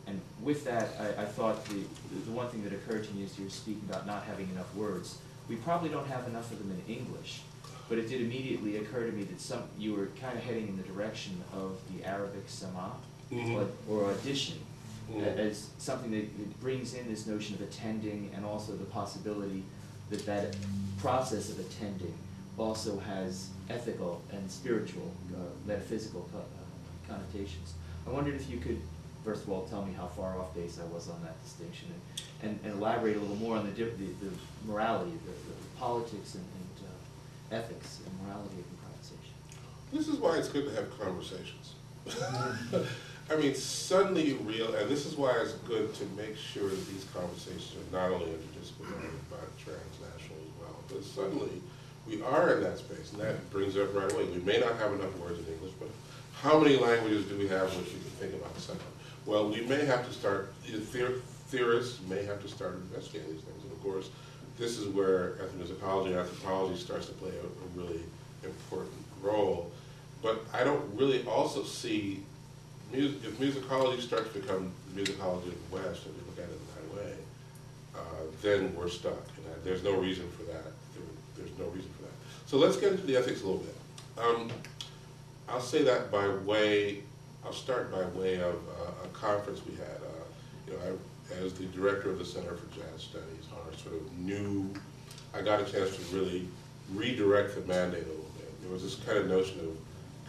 And with that, I thought the one thing that occurred to me as you were speaking about not having enough words, we probably don't have enough of them in English, but it did immediately occur to me that you were kind of heading in the direction of the Arabic sama, or audition, as something that brings in this notion of attending, and also the possibility that process of attending also has ethical and spiritual, metaphysical connotations. I wondered if you could, first of all, tell me how far off base I was on that distinction, and elaborate a little more on the morality, the politics and ethics and morality of improvisation. This is why it's good to have conversations. I mean, suddenly you realize, and this is why it's good to make sure that these conversations are not only interdisciplinary but transnational as well. Because suddenly we are in that space, and that brings up right away. We may not have enough words in English, but how many languages do we have which you can think about second? Well, we may have to start, theorists may have to start investigating these things. And of course, this is where ethnomusicology and anthropology starts to play a really important role. But I don't really also see, if musicology starts to become the musicology of the West, and we look at it in that way, then we're stuck. And there's no reason for that. There's no reason for that. So let's get into the ethics a little bit. I'll say that by way, I'll start by way of a conference we had. As the director of the Center for Jazz Studies, our sort of new, I got a chance to really redirect the mandate a little bit. There was this kind of notion of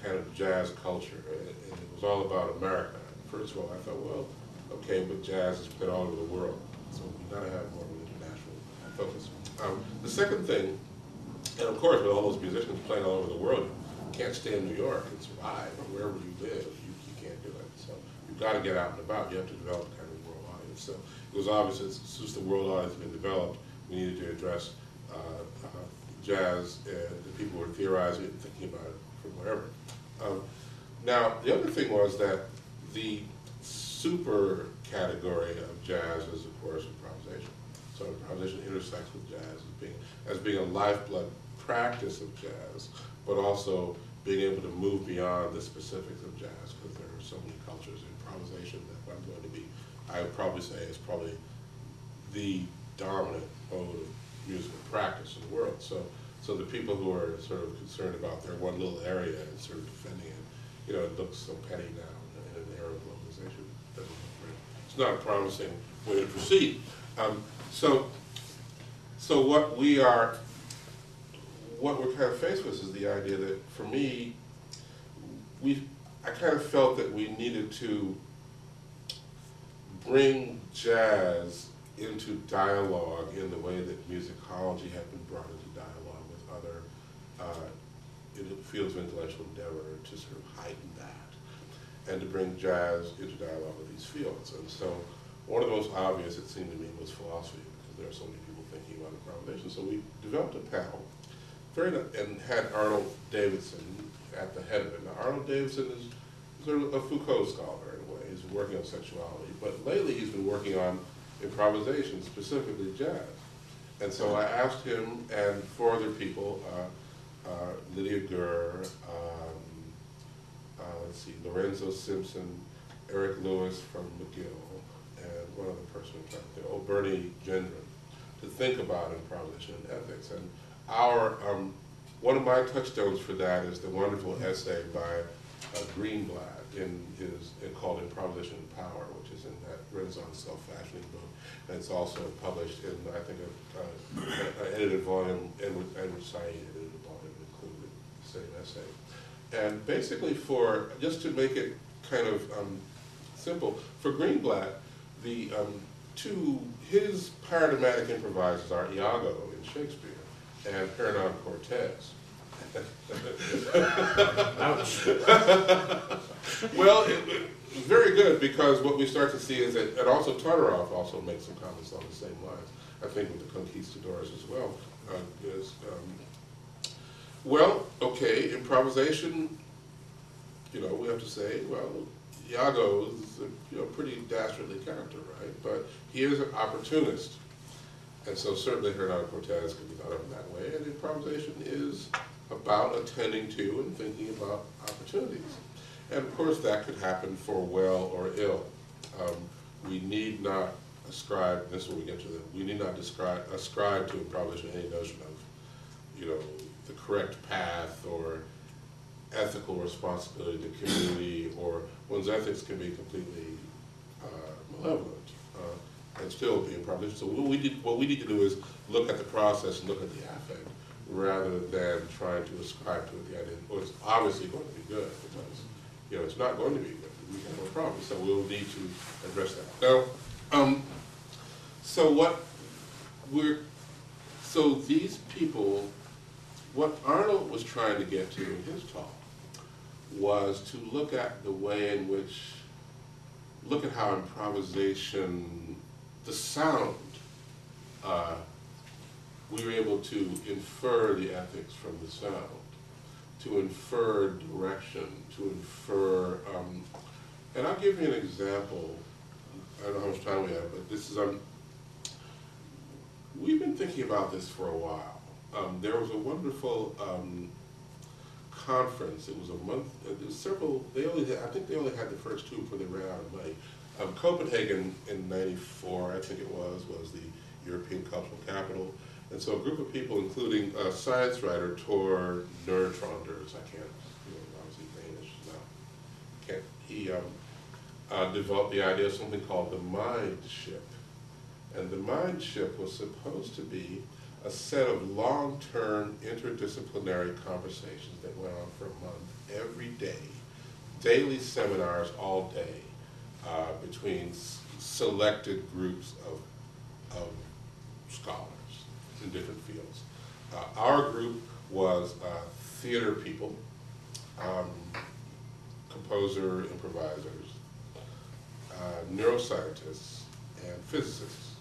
kind of jazz culture, and it was all about America. First of all, I thought, well, okay, but jazz is played all over the world, so we've got to have more of an international focus. The second thing, and of course, with all those musicians playing all over the world, you can't stay in New York and survive, or wherever you live, you can't do it. So you've got to get out and about. You have to develop kind of world audience. So it was obvious that since the world audience had been developed, we needed to address jazz and the people who were theorizing it and thinking about it from wherever. Now, the other thing was that the super category of jazz is, of course, improvisation. So improvisation intersects with jazz as being a lifeblood practice of jazz, but also being able to move beyond the specifics of jazz, because there are so many cultures in improvisation that I'm going to be, I would probably say, is probably the dominant mode of musical practice in the world. So the people who are sort of concerned about their one little area and sort of defending it, it looks so petty now in an era of globalization. It's not a promising way to proceed. So what we're kind of faced with is the idea that, for me, I kind of felt that we needed to bring jazz into dialogue in the way that musicology had been brought into dialogue with other fields of intellectual endeavor, to sort of heighten that, and to bring jazz into dialogue with these fields. And so one of the most obvious, it seemed to me, was philosophy, because there are so many people thinking about improvisation. So we developed a panel, and had Arnold Davidson at the head of it. Now, Arnold Davidson is sort of a Foucault scholar in a way. He's been working on sexuality, but lately he's been working on improvisation, specifically jazz. And so I asked him and four other people, Lydia Gurr, let's see, Lorenzo Simpson, Eric Lewis from McGill, and one other person, Bernie Gendron, to think about improvisation and ethics. And one of my touchstones for that is the wonderful essay by Greenblatt called Improvisation and Power, which is in that Renaissance self-fashioning book. And it's also published in, I think, an edited volume, Edward Said edited volume, included the same essay. And basically, just to make it kind of simple, for Greenblatt, his paradigmatic improvisers are Iago in Shakespeare and Hernan Cortez. Ouch. Well, very good, because what we start to see is that, and also Todorov also makes some comments on the same lines, I think with the conquistadors as well. Well, okay, improvisation, we have to say, well, Iago is a pretty dastardly character, right? But he is an opportunist. And so certainly Hernando Cortez can be thought of in that way. And improvisation is about attending to and thinking about opportunities. And of course that could happen for well or ill. We need not ascribe, this is what we get to, we need not ascribe to improvisation any notion of, the correct path or ethical responsibility to community, or one's ethics can be completely malevolent and still be improvisation. So what we need to do is look at the process and look at the affect rather than trying to ascribe to it the idea, well, it's obviously going to be good, because it's not going to be good. We have no problem. So we'll need to address that. Now, so these people, what Arnold was trying to get to in his talk was to look at the way in which, look at how improvisation, the sound, we were able to infer the ethics from the sound, to infer direction, to infer, and I'll give you an example. I don't know how much time we have, but this is, we've been thinking about this for a while. There was a wonderful conference. It was a month, there was several, I think they only had the first two before they ran out of money. Copenhagen in '94, I think it was the European Cultural Capital. And so a group of people, including a science writer, Tor Nørretranders, I can't, obviously Danish now, he developed the idea of something called the mind ship. And the mind ship was supposed to be a set of long-term interdisciplinary conversations that went on for a month, every day, daily seminars all day, between selected groups of scholars in different fields. Our group was theater people, composer, improvisers, neuroscientists, and physicists.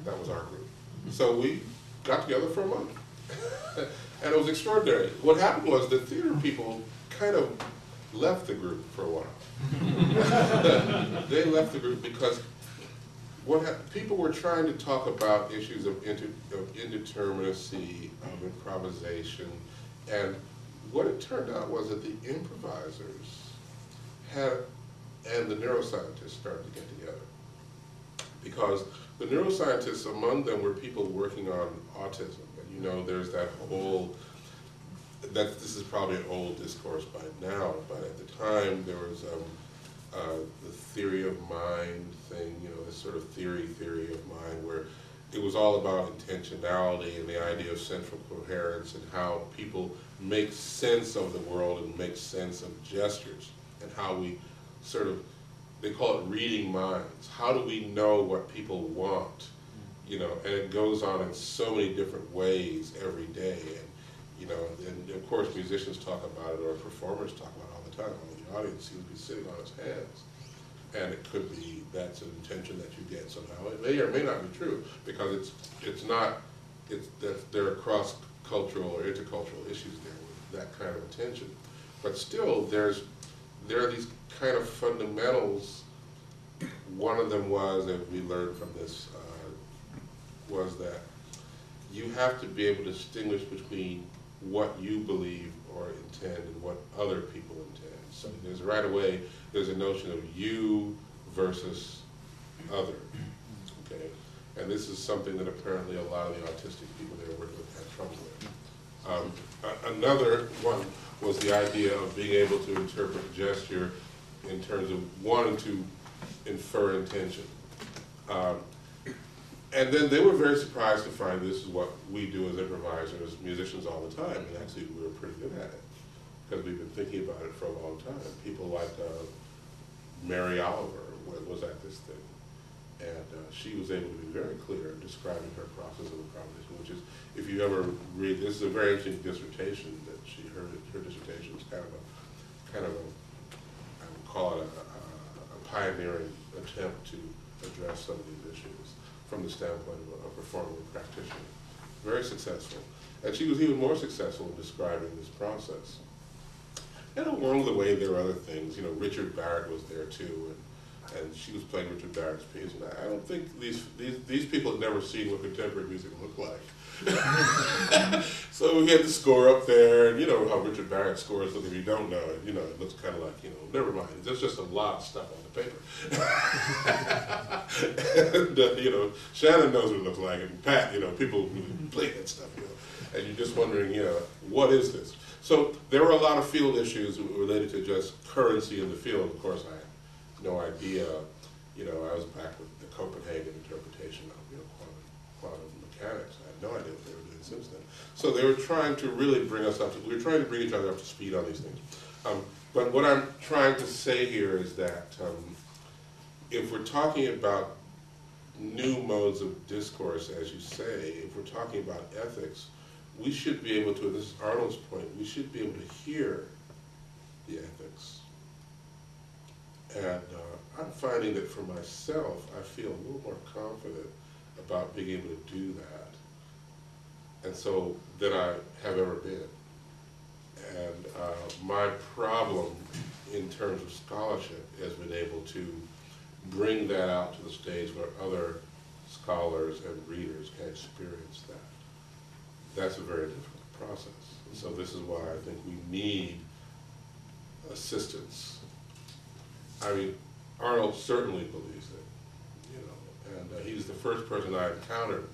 That was our group. So we got together for a month. And it was extraordinary. What happened was the theater people kind of left the group for a while. They left the group because people were trying to talk about issues of indeterminacy, of improvisation, and what it turned out was that the improvisers and the neuroscientists started to get together. Because the neuroscientists, among them were people working on autism. And there's that whole, this is probably an old discourse by now, but at the time there was the theory of mind thing, this sort of theory of mind, where it was all about intentionality and the idea of central coherence and how people make sense of the world and make sense of gestures, and how we sort of, they call it reading minds. How do we know what people want? And it goes on in so many different ways every day. And of course musicians talk about it, or performers talk about it all the time. The audience seems to be sitting on its hands. And it could be that's an intention that you get somehow. It may or may not be true, because there are cross-cultural or intercultural issues there with that kind of attention. But still, there are these kind of fundamentals. One of them was, that we learned from this, was that you have to be able to distinguish between what you believe or intend and what other people intend. So there's right away, there's a notion of you versus other, okay? And this is something that apparently a lot of the autistic people they were working with had trouble with. Another one was the idea of being able to interpret gesture in terms of wanting to infer intention. And then they were very surprised to find this is what we do as improvisers, musicians all the time, and actually we were pretty good at it, because we've been thinking about it for a long time. People like Mary Oliver was at this thing, and she was able to be very clear in describing her process of improvisation, which is, if you ever read, this is a very interesting dissertation that her dissertation was kind of a, I would call it a pioneering attempt to address some of these issues from the standpoint of a performer practitioner. Very successful. And she was even more successful in describing this process. And along the way, there were other things. You know, Richard Barrett was there too, and she was playing Richard Barrett's piece. And I don't think these people had never seen what contemporary music looked like. So we had the score up there, and you know how Richard Barrett scores look. If you don't know it, you know it looks kind of like, you know, never mind. There's just a lot of stuff on the paper. And you know, Shannon knows what it looks like, and Pat, you know, people who play that stuff, you know, and you're just wondering, you know, what is this? So there were a lot of field issues related to just currency in the field. Of course, I had no idea. You know, I was back with the Copenhagen interpretation of, you know, quantum mechanics. I had no idea what they were doing since then. So they were trying to really bring us up to, we were trying to bring each other up to speed on these things. But what I'm trying to say here is that if we're talking about new modes of discourse, as you say, if we're talking about ethics, we should be able to, and this is Arnold's point, we should be able to hear the ethics. And I'm finding that for myself, I feel a little more confident about being able to do that, and so than I have ever been. And my problem in terms of scholarship has been able to bring that out to the stage where other scholars and readers can experience that. That's a very difficult process. And so this is why I think we need assistance. I mean, Arnold certainly believes it, you know, and he's the first person I encountered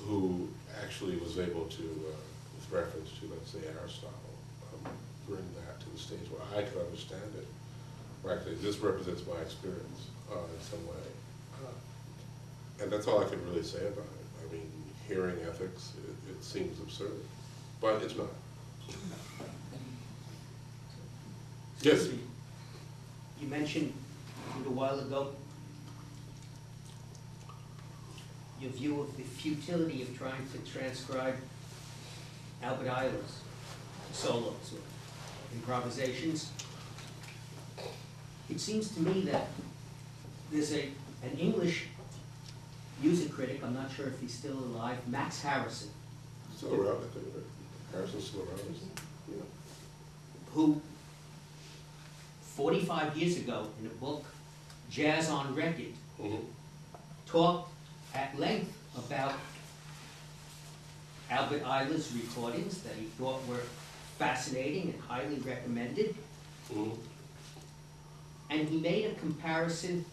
who actually was able to, with reference to, let's say, Aristotle, bring that to the stage where I could understand it. Or actually, this represents my experience in some way. And that's all I can really say about it. I mean, hearing ethics, it seems absurd, but it's not. Yes? You mentioned a little while ago your view of the futility of trying to transcribe Albert Ayler's solos or improvisations. It seems to me that there's an English music critic, I'm not sure if he's still alive, Max Harrison. Still around, I think. Harrison's still around, isn't he? Yeah. Who 45 years ago in a book, Jazz on Record, talked at length about Albert Ayler's recordings that he thought were fascinating and highly recommended. And he made a comparison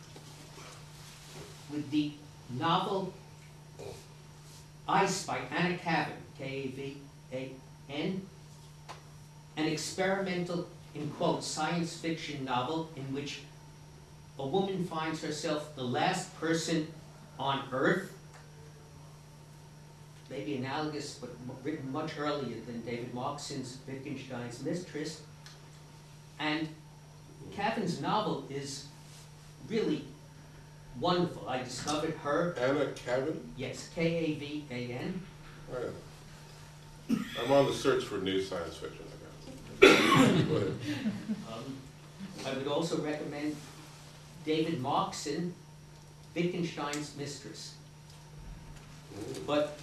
with the novel Ice by Anna Kavan, K-A-V-A-N, an experimental, in quotes, science fiction novel in which a woman finds herself the last person on Earth, maybe analogous, but written much earlier than David Moxon's Wittgenstein's Mistress. And Kavan's novel is really wonderful. I discovered her. Anna Kavan? Yes, K-A-V-A-N. Oh, yeah. I'm on the search for new science fiction, I guess. Go ahead. I would also recommend David Moxon, Wittgenstein's Mistress. But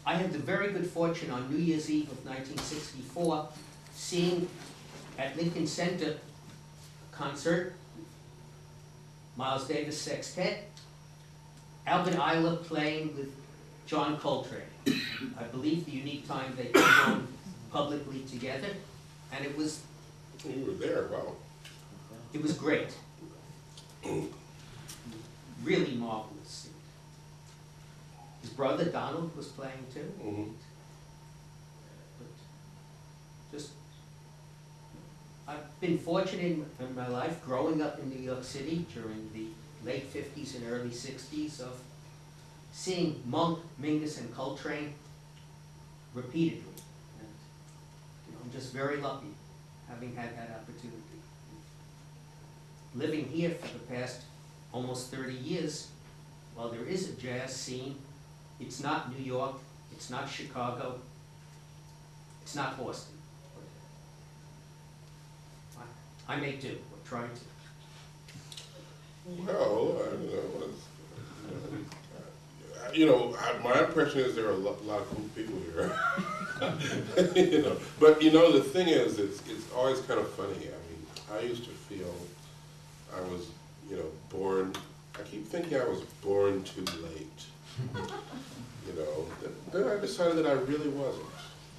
I had the very good fortune on New Year's Eve of 1964 seeing at Lincoln Center concert, Miles Davis Sextet, Albert Ayler playing with John Coltrane. I believe the unique time they performed publicly together, and it was... You were there, wow. It was great. Really marvelous. His brother Donald was playing too. But just, I've been fortunate in my life, growing up in New York City during the late 50s and early 60s, of seeing Monk, Mingus, and Coltrane repeatedly. And you know, I'm just very lucky having had that opportunity. Living here for the past almost 30 years, while there is a jazz scene, it's not New York, it's not Chicago, it's not Boston. I make do, or try to. Well, I don't know. You know, my impression is there are a lot of cool people here. You know, but you know, the thing is, it's always kind of funny. I mean, I used to feel I was, you know, born, I keep thinking I was born too late. You know, then I decided that I really wasn't,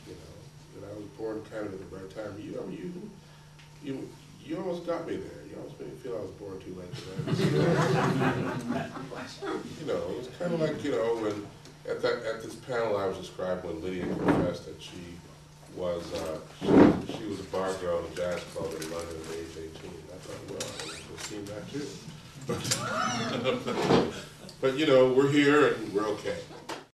you know, that I was born kind of at the right time. You know, you almost got me there. You almost made me feel I was born too late. You know, it was kind of like, you know, when at this panel I was describing when Lydia confessed that she was a bar girl in a jazz club in London at age 18. I thought, well, I would have seen that too. But you know, we're here and we're okay.